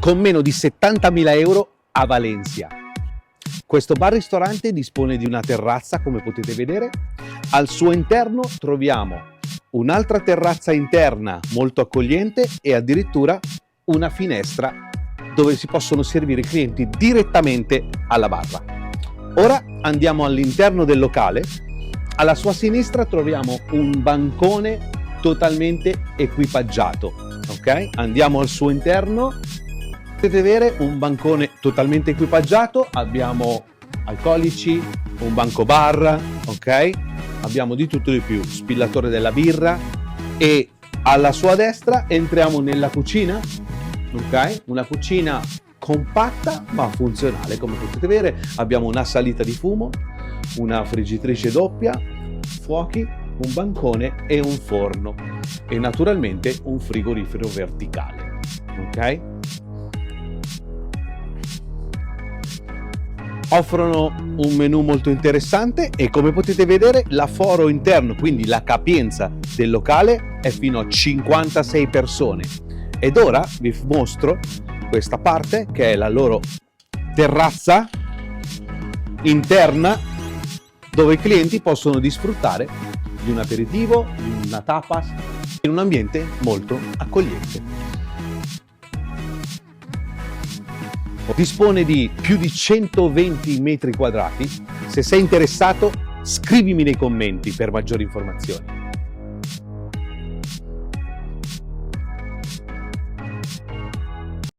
con meno di 70.000 euro a Valencia. Questo bar-ristorante dispone di una terrazza, come potete vedere. Al suo interno troviamo un'altra terrazza interna molto accogliente e addirittura una finestra dove si possono servire i clienti direttamente alla barra. Ora andiamo all'interno del locale. Alla sua sinistra troviamo un bancone totalmente equipaggiato. Ok? Andiamo al suo interno. Potete vedere un bancone totalmente equipaggiato. Abbiamo alcolici, un banco bar, ok? Abbiamo di tutto di più, spillatore della birra, e alla sua destra entriamo nella cucina, ok? Una cucina compatta ma funzionale, come potete vedere. Abbiamo una salita di fumo, una friggitrice doppia, fuochi, un bancone e un forno, e naturalmente un frigorifero verticale, ok? Offrono un menù molto interessante e, come potete vedere, l'afforo interno, quindi la capienza del locale, è fino a 56 persone. Ed ora vi mostro questa parte, che è la loro terrazza interna, dove i clienti possono disfruttare di un aperitivo, di una tapas, in un ambiente molto accogliente. Dispone di più di 120 metri quadrati. Se sei interessato, scrivimi nei commenti per maggiori informazioni.